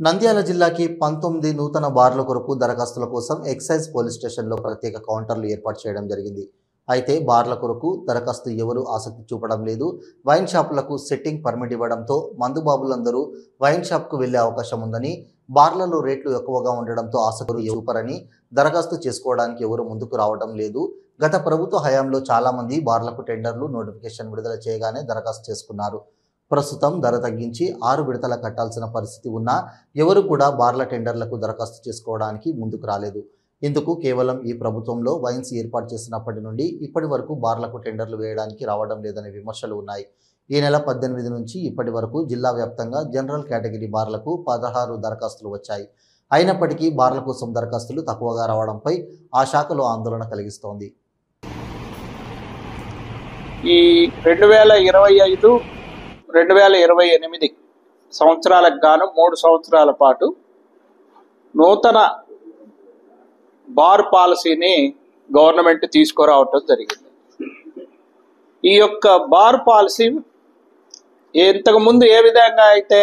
నంద్యాల జిల్లాకి 19 నూతన బార్ల కొరకు దరఖాస్తుల కోసం ఎక్సైజ్ పోలీస్ స్టేషన్లో ప్రత్యేక కౌంటర్లు ఏర్పాటు చేయడం జరిగింది. అయితే బార్ల కొరకు దరఖాస్తు ఎవరు ఆసక్తి చూపడం లేదు. వైన్ షాపులకు సెట్టింగ్ పర్మిట్ ఇవ్వడంతో మందుబాబులందరూ వైన్ షాప్కు వెళ్లే అవకాశం ఉందని, బార్లలో రేట్లు ఎక్కువగా ఉండడంతో ఆసక్తులు చూపరని, దరఖాస్తు చేసుకోవడానికి ఎవరు ముందుకు రావడం లేదు. గత ప్రభుత్వ హయాంలో చాలా మంది బార్లకు టెండర్లు నోటిఫికేషన్ విడుదల చేయగానే దరఖాస్తు చేసుకున్నారు. ప్రస్తుతం ధర తగ్గించి 6 విడతల కట్టాల్సిన పరిస్థితి ఉన్నా ఎవరు కూడా బార్ల టెండర్లకు దరఖాస్తు చేసుకోవడానికి ముందుకు రాలేదు. ఇందుకు కేవలం ఈ ప్రభుత్వంలో వైన్స్ ఏర్పాటు చేసినప్పటి నుండి ఇప్పటి వరకు బార్లకు టెండర్లు వేయడానికి రావడం లేదనే విమర్శలు ఉన్నాయి. ఈ నెల 18 నుంచి ఇప్పటి వరకు జిల్లా వ్యాప్తంగా జనరల్ కేటగిరీ బార్లకు 16 దరఖాస్తులు వచ్చాయి. అయినప్పటికీ బార్ల కోసం దరఖాస్తులు తక్కువగా రావడంపై ఆ శాఖలో ఆందోళన కలిగిస్తోంది. ఈ 2025-2028 సంవత్సరాలకు గాను 3 సంవత్సరాల పాటు నూతన బార్ పాలసీని గవర్నమెంట్ తీసుకురావటం జరిగింది. ఈ యొక్క బార్ పాలసీ ఇంతకుముందు ఏ విధంగా అయితే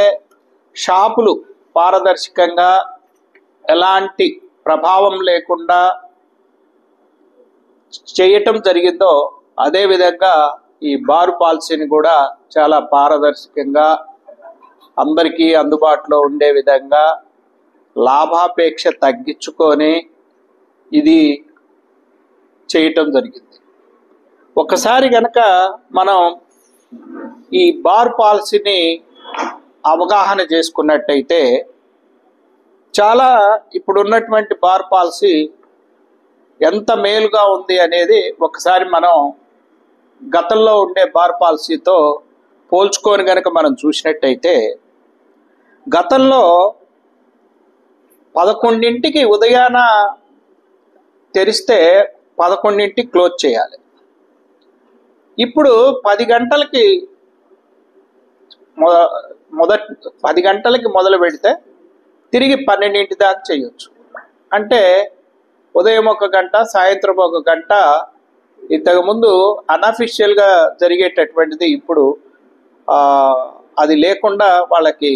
షాపులు పారదర్శకంగా ఎలాంటి ప్రభావం లేకుండా చేయటం జరిగిందో అదేవిధంగా ఈ బార్ పాలసీని కూడా చాలా పారదర్శకంగా అందరికీ అందుబాటులో ఉండే విధంగా లాభాపేక్ష తగ్గించుకొని ఇది చేయటం జరిగింది. ఒకసారి కనుక మనం ఈ బార్ పాలసీని అవగాహన చేసుకున్నట్టయితే చాలా ఇప్పుడున్నటువంటి బార్ పాలసీ ఎంత మేలుగా ఉంది అనేది ఒకసారి మనం గతంలో ఉండే బార్ పాలసీతో పోల్చుకొని కనుక మనం చూసినట్టయితే గతంలో 11ంటికి ఉదయాన తెరిస్తే 11ంటికి క్లోజ్ చేయాలి. ఇప్పుడు 10 గంటలకి 10 గంటలకి మొదలు పెడితే తిరిగి 12 దాకా చేయొచ్చు. అంటే ఉదయం 1 గంట, సాయంత్రం 1 గంట ఇంతకుముందు అన్అఫిషియల్గా జరిగేటటువంటిది ఇప్పుడు అది లేకుండా వాళ్ళకి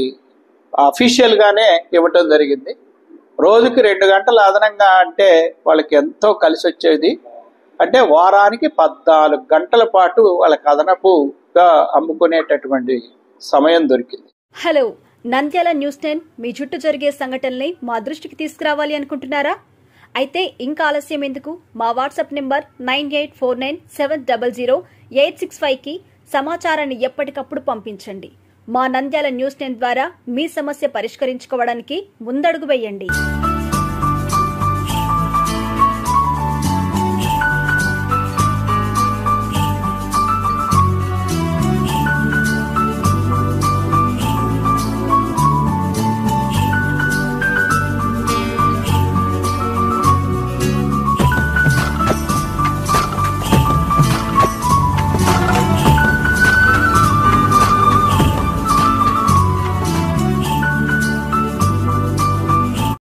అఫీషియల్గానే ఇవ్వటం జరిగింది. రోజుకి 2 గంటలు అదనంగా అంటే వాళ్ళకి ఎంతో కలిసి వచ్చేది. అంటే వారానికి 14 గంటల పాటు వాళ్ళకి అదనపుగా అమ్ముకునేటటువంటి సమయం దొరికింది. హలో, నంద్యాల న్యూస్ 10 మీ చుట్టూ జరిగే సంఘటనల్ని మా దృష్టికి తీసుకురావాలి అనుకుంటున్నారా? అయితే ఇంకా ఆలస్యం ఎందుకు? మా వాట్సాప్ నెంబర్ 9849700865కి సమాచారాన్ని ఎప్పటికప్పుడు పంపించండి. మా నంద్యాల న్యూస్ 10 ద్వారా మీ సమస్య పరిష్కరించుకోవడానికి ముందడుగు వేయండి.